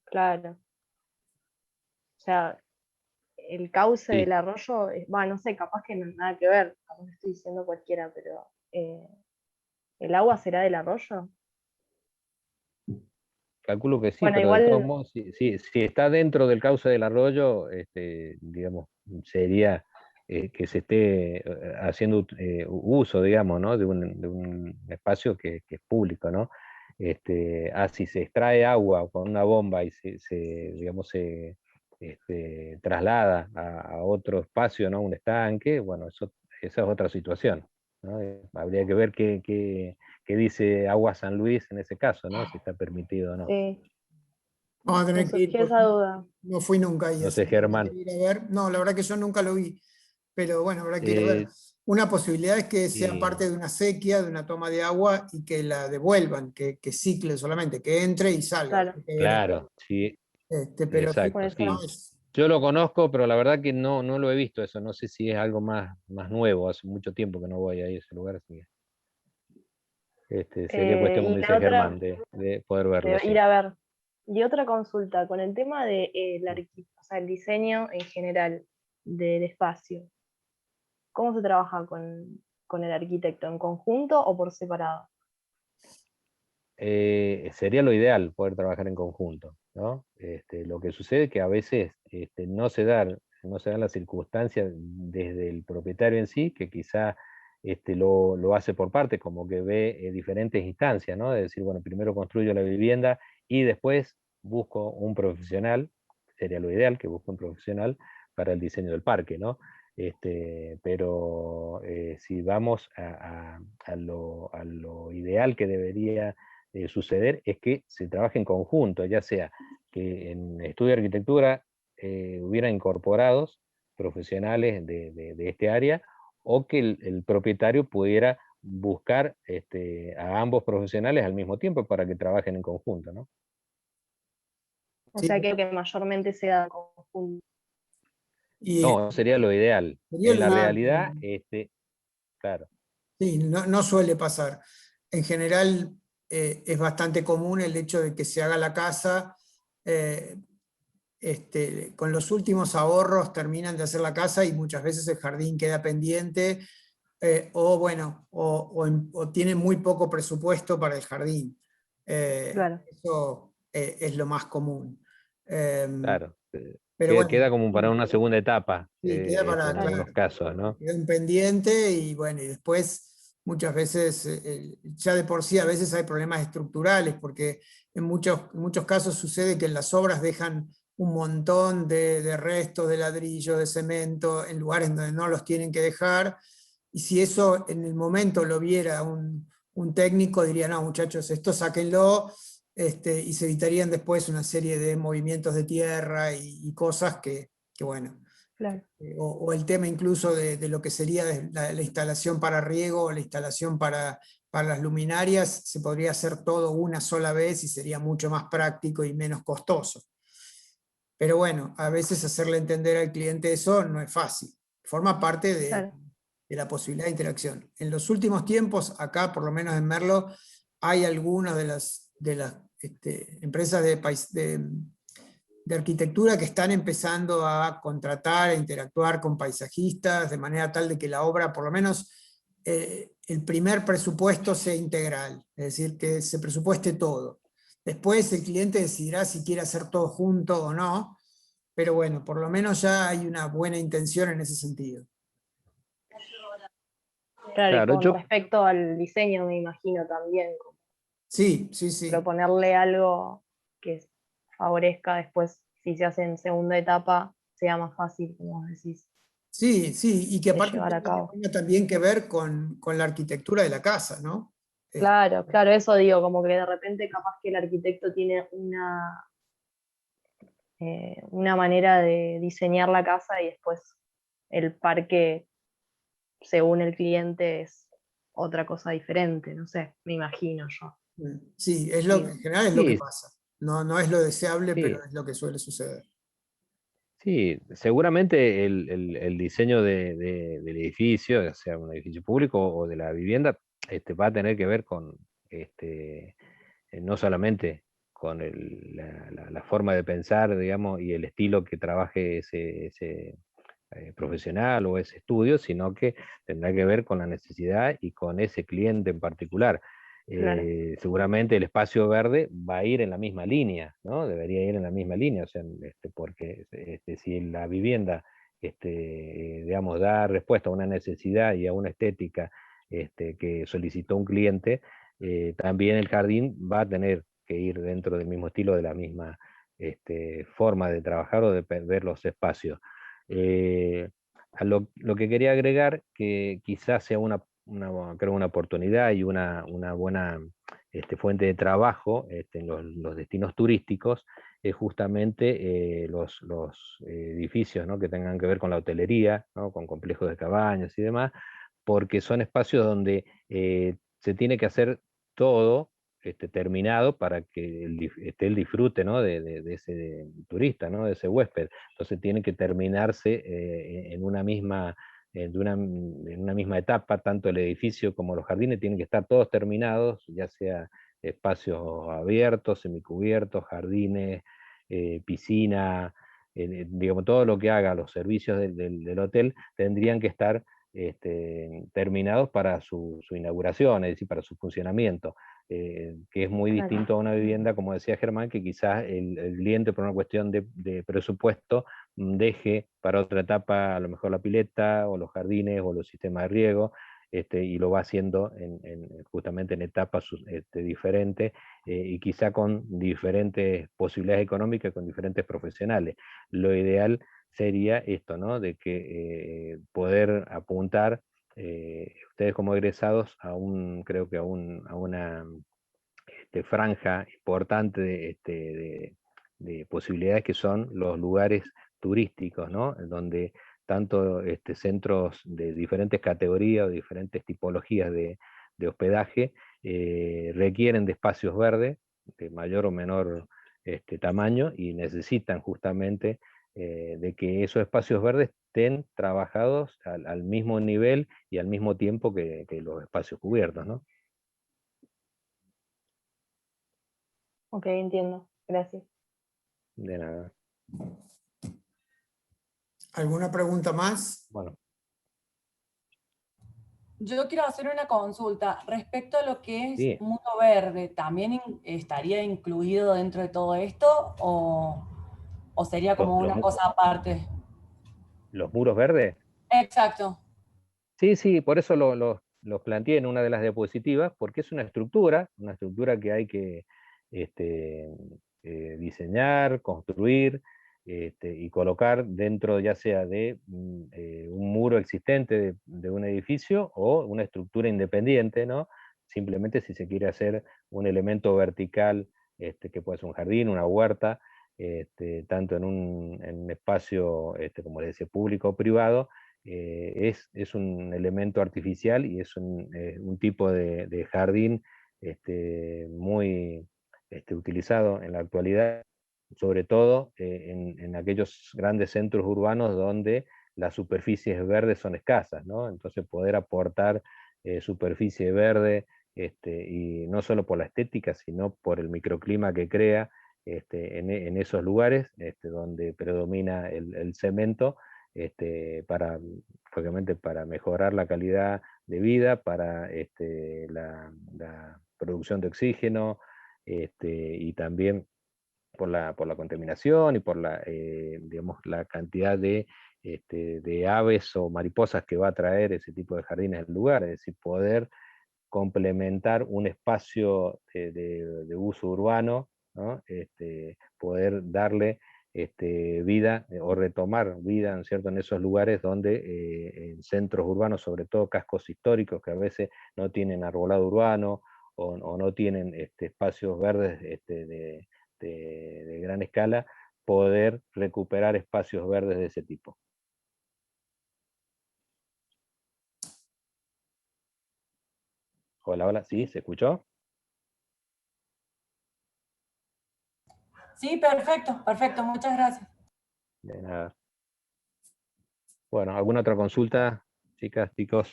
claro, o sea, el cauce Sí, del arroyo, bueno, no sé, capaz que no nada que ver, capaz que estoy diciendo cualquiera, pero ¿el agua será del arroyo? calculo que sí, Bueno, pero de todos igual, modos, si está dentro del cauce del arroyo, digamos, sería que se esté haciendo uso, digamos, ¿no? de un espacio que es público, ¿no? Si se extrae agua con una bomba y digamos, se traslada a otro espacio, ¿no? Un estanque, bueno, esa es otra situación, ¿no? Habría que ver qué dice Agua San Luis en ese caso, ¿no? Si está permitido o no. sí, Vamos a me tener que ir surgió porque esa duda. no fui nunca ahí, No así sé, que habrá Germán. que ir a ver. No, la verdad que yo nunca lo vi, pero bueno, habrá que ir a ver. Eh, Una posibilidad es que sea eh, parte de una sequía, de una toma de agua y que la devuelvan, que cicle solamente, que entre y salga. Claro, claro, sí, Pero sí, exacto, puede no ser. sí. es- Yo lo conozco, pero la verdad que no lo he visto eso. No sé si es algo más nuevo. Hace mucho tiempo que no voy ahí a ese lugar, así que sería cuestión, como Y la dice otra, Germán, de poder verlo, de ir sí. a ver. Y otra consulta, con el tema de o sea, el diseño en general del espacio, ¿cómo se trabaja con el arquitecto? ¿En conjunto o por separado? Sería lo ideal poder trabajar en conjunto, ¿no? Lo que sucede es que a veces no se dan las circunstancias desde el propietario en sí, que quizá lo hace por parte, como que ve diferentes instancias, ¿no? De decir, bueno, primero construyo la vivienda y después busco un profesional, sería lo ideal que busque un profesional para el diseño del parque, ¿no? Pero si vamos a lo ideal que debería suceder, es que se trabaje en conjunto, ya sea que en estudio de arquitectura hubiera incorporados profesionales de este área, o que el propietario pudiera buscar a ambos profesionales al mismo tiempo para que trabajen en conjunto, ¿no? O sí, sea, que mayormente se da en conjunto. y No, sería lo ideal. sería En lo la ideal, pero realidad, claro, sí, no suele pasar. En general es bastante común el hecho de que se haga la casa, eh, con los últimos ahorros terminan de hacer la casa y muchas veces el jardín queda pendiente o tiene muy poco presupuesto para el jardín. Claro. Eso es lo más común. Claro. Pero bueno, Queda como para una segunda etapa, sí, queda para, en algunos casos, ¿no? queda un pendiente y bueno, y después muchas veces, ya de por sí a veces hay problemas estructurales, porque en muchos casos sucede que en las obras dejan un montón de restos de ladrillo, de cemento, en lugares donde no los tienen que dejar, y si eso en el momento lo viera un técnico, diría, no muchachos, esto sáquenlo, y se evitarían después una serie de movimientos de tierra y cosas que bueno, Claro. o el tema incluso de lo que sería la instalación para riego o la instalación para las luminarias, se podría hacer todo una sola vez y sería mucho más práctico y menos costoso. Pero bueno, a veces hacerle entender al cliente eso no es fácil. Forma parte Claro. de la posibilidad de interacción. En los últimos tiempos, acá, por lo menos en Merlo, hay algunas de las empresas de arquitectura que están empezando a contratar e interactuar con paisajistas de manera tal de que la obra, por lo menos el primer presupuesto sea integral, es decir, que se presupueste todo. Después el cliente decidirá si quiere hacer todo junto o no, pero bueno, por lo menos ya hay una buena intención en ese sentido. Claro, y Claro, con respecto al diseño me imagino también, como Sí, sí, sí. proponerle algo que favorezca después, si se hace en segunda etapa, sea más fácil, como decís, Sí, sí, y que de aparte llevar a cabo. tenga también que ver con la arquitectura de la casa, ¿no? Claro, claro, eso digo, como que de repente capaz que el arquitecto tiene una manera de diseñar la casa y después el parque, según el cliente, es otra cosa diferente, no sé, me imagino yo. Sí, Digo, en general es lo que sí, pasa. No, no es lo deseable, sí, pero es lo que suele suceder. sí, seguramente el diseño del edificio, ya sea un edificio público o de la vivienda, va a tener que ver con, no solamente con la forma de pensar, digamos, y el estilo que trabaje ese profesional o ese estudio, sino que tendrá que ver con la necesidad y con ese cliente en particular. claro, Seguramente el espacio verde va a ir en la misma línea, ¿no? Debería ir en la misma línea, o sea, porque si la vivienda, digamos, da respuesta a una necesidad y a una estética que solicitó un cliente, también el jardín va a tener que ir dentro del mismo estilo, de la misma forma de trabajar o de ver los espacios. A lo que quería agregar, que quizás sea creo una oportunidad y una buena fuente de trabajo en los destinos turísticos, es justamente los edificios, ¿no?, que tengan que ver con la hotelería, ¿no?, con complejos de cabañas y demás, porque son espacios donde se tiene que hacer todo terminado para que esté el disfrute, ¿no?, de ese turista, ¿no?, de ese huésped. Entonces tiene que terminarse en una misma etapa, tanto el edificio como los jardines tienen que estar todos terminados, ya sea espacios abiertos, semicubiertos, jardines, piscina, digamos, todo lo que haga los servicios del hotel tendrían que estar terminados para su inauguración, es decir, para su funcionamiento. Que es muy claro, distinto a una vivienda, como decía Germán, que quizás el cliente, por una cuestión de presupuesto, deje para otra etapa a lo mejor la pileta o los jardines o los sistemas de riego, y lo va haciendo justamente en etapas diferentes, y quizá con diferentes posibilidades económicas, con diferentes profesionales. Lo ideal sería esto, ¿no?, de que poder apuntar ustedes como egresados creo que a una franja importante de posibilidades, que son los lugares turísticos, ¿no?, donde tanto centros de diferentes categorías o diferentes tipologías de hospedaje requieren de espacios verdes de mayor o menor tamaño, y necesitan justamente de que esos espacios verdes estén trabajados al mismo nivel y al mismo tiempo que los espacios cubiertos, ¿no? ok, entiendo, gracias. De nada. ¿Alguna pregunta más? Bueno. Yo quiero hacer una consulta respecto a lo que es Sí. muro verde. ¿También estaría incluido dentro de todo esto o sería como Los, una mu- cosa aparte? los muros verdes. Exacto. Sí, sí, por eso los planteé en una de las diapositivas, porque es una estructura que hay que este, diseñar, construir y colocar dentro ya sea de un muro existente de un edificio o una estructura independiente, ¿no? Simplemente si se quiere hacer un elemento vertical, que puede ser un jardín, una huerta, tanto en un espacio, como les decía, público o privado, es un elemento artificial y es un tipo de jardín muy utilizado en la actualidad, sobre todo en aquellos grandes centros urbanos donde las superficies verdes son escasas, ¿no? Entonces poder aportar superficie verde, y no solo por la estética, sino por el microclima que crea en esos lugares donde predomina el cemento, obviamente para mejorar la calidad de vida, para la producción de oxígeno, y también por la contaminación y por digamos, la cantidad de aves o mariposas que va a traer ese tipo de jardines al lugar, es decir, poder complementar un espacio de uso urbano, ¿no? Poder darle vida o retomar vida, ¿no es cierto?, en esos lugares donde en centros urbanos, sobre todo cascos históricos que a veces no tienen arbolado urbano o no tienen espacios verdes de gran escala, poder recuperar espacios verdes de ese tipo. Hola, hola, ¿sí? ¿Se escuchó? Sí, perfecto, perfecto. Muchas gracias. De nada. Bueno, ¿alguna otra consulta, chicas, chicos?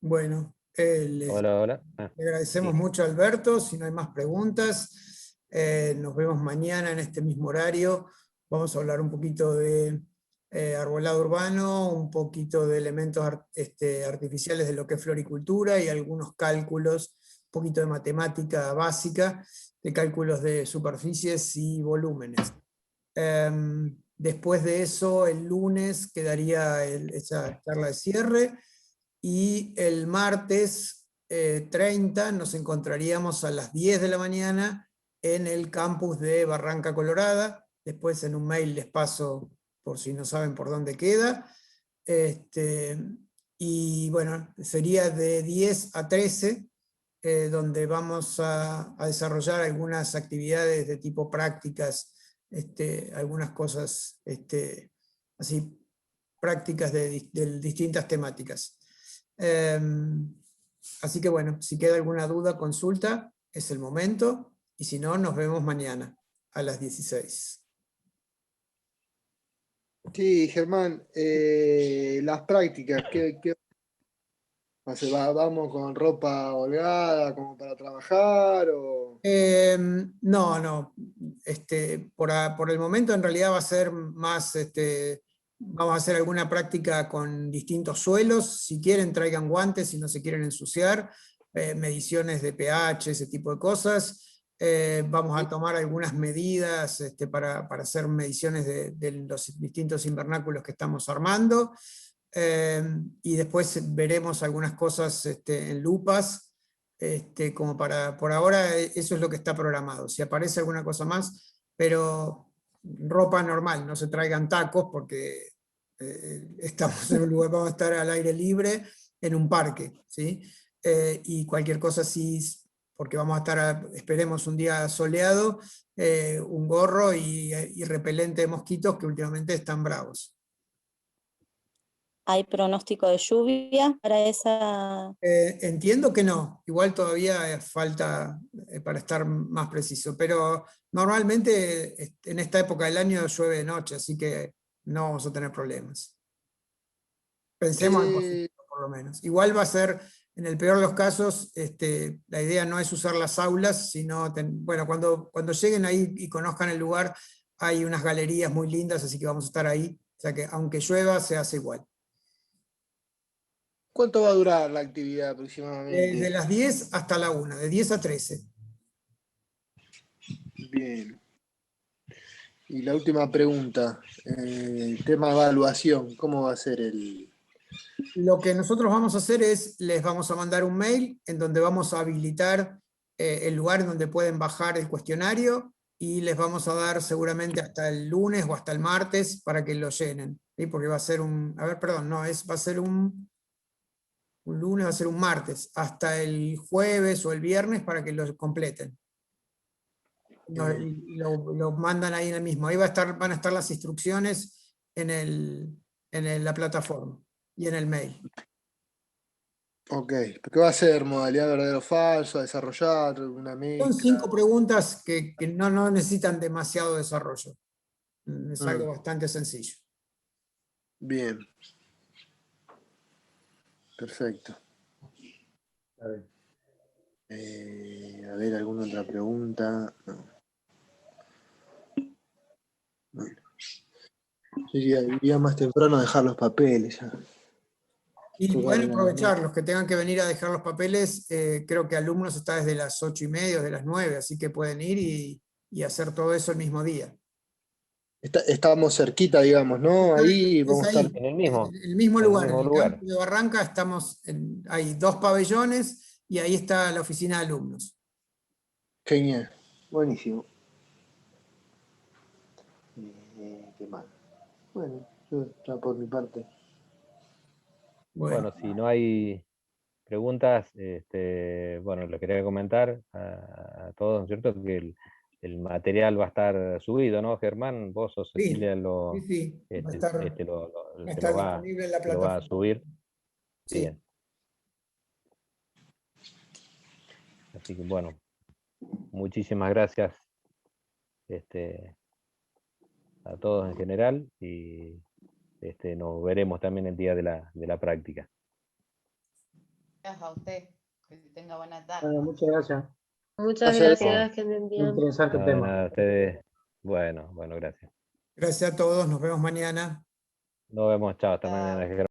Bueno, Hola, hola. le agradecemos Sí. mucho a Alberto. Si no hay más preguntas, nos vemos mañana en este mismo horario. Vamos a hablar un poquito de arbolado urbano, un poquito de elementos artificiales de lo que es floricultura y algunos cálculos, un poquito de matemática básica, de cálculos de superficies y volúmenes. Después de eso, el lunes quedaría esa charla de cierre. Y el martes 30 nos encontraríamos a las 10 de la mañana en el campus de Barranca Colorada. Después en un mail les paso por si no saben por dónde queda. Y bueno, sería de 10 a 13, donde vamos a desarrollar algunas actividades de tipo prácticas, algunas cosas así, prácticas de distintas temáticas. Así que bueno, si queda alguna duda, consulta, es el momento, y si no, nos vemos mañana a las 16. Sí, Germán, las prácticas, ¿vamos con ropa holgada como para trabajar o...? No, no. Por el momento en realidad va a ser más, vamos a hacer alguna práctica con distintos suelos. Si quieren, traigan guantes si no se quieren ensuciar, mediciones de pH, ese tipo de cosas. Vamos a tomar algunas medidas para hacer mediciones de los distintos invernáculos que estamos armando. Y después veremos algunas cosas en lupas. Como por ahora eso es lo que está programado. Si aparece alguna cosa más, pero ropa normal, no se traigan tacos porque estamos en un lugar, vamos a estar al aire libre en un parque, ¿sí? Y cualquier cosa sí, porque vamos a estar, esperemos un día soleado, un gorro y repelente de mosquitos que últimamente están bravos. ¿Hay pronóstico de lluvia para esa? Entiendo que no, igual todavía falta para estar más preciso, pero normalmente en esta época del año llueve de noche, así que no vamos a tener problemas. Pensemos en positivo por lo menos. Igual va a ser En el peor de los casos, la idea no es usar las aulas, sino, bueno, cuando lleguen ahí y conozcan el lugar, hay unas galerías muy lindas, así que vamos a estar ahí. O sea que aunque llueva, se hace igual. ¿Cuánto va a durar la actividad De aproximadamente? las 10 hasta la 1, de 10 a 13. Bien. Y la última pregunta, tema evaluación, ¿cómo va a ser el...? Lo que nosotros vamos a hacer es, les vamos a mandar un mail en donde vamos a habilitar el lugar en donde pueden bajar el cuestionario y les vamos a dar seguramente hasta el lunes o hasta el martes para que lo llenen, ¿sí? Porque va a ser va a ser un lunes, va a ser un martes, hasta el jueves o el viernes para que lo completen. Y lo mandan ahí en el mismo. Ahí van a estar las instrucciones en la plataforma y en el mail. Ok, ¿qué va a ser? ¿Modalidad verdadero o falso? ¿A desarrollar? ¿Una Son mezcla? 5 preguntas que no necesitan demasiado desarrollo. Es algo bastante sencillo. Bien. Perfecto. A ver, ¿alguna otra pregunta? No. Bueno. Yo iría más temprano a dejar los papeles ya. Y Tocar pueden en la aprovechar, los que tengan que venir a dejar los papeles, creo que alumnos está desde las 8:30, desde las 9, así que pueden ir y hacer todo eso el mismo día. Estamos cerquita, digamos, ¿no? Ahí Es vamos a estar. ahí, En en el mismo el lugar, en mismo el lugar. campus de Barranca, hay 2 pabellones y ahí está la oficina de alumnos. Genial. Buenísimo. Qué mal. Bueno, yo ya por mi parte. Bueno, Bueno, si no hay preguntas, bueno, les quería comentar a todos, ¿no es cierto? Que el material va a estar subido, ¿no, Germán? Vos o sí, Cecilia sí, va a se estar lo va, disponible en la se lo va a plataforma. subir. Sí. Bien. Así que bueno, muchísimas gracias a todos en general y nos veremos también el día de la práctica. Gracias a usted. Que tenga buena tarde. Bueno, muchas gracias. Muchas Gracias. gracias, que estén Muy bien. interesante el Nada, tema. nada, ustedes. Bueno, gracias. Gracias a todos, nos vemos mañana. Nos vemos, chao, hasta Chao. mañana.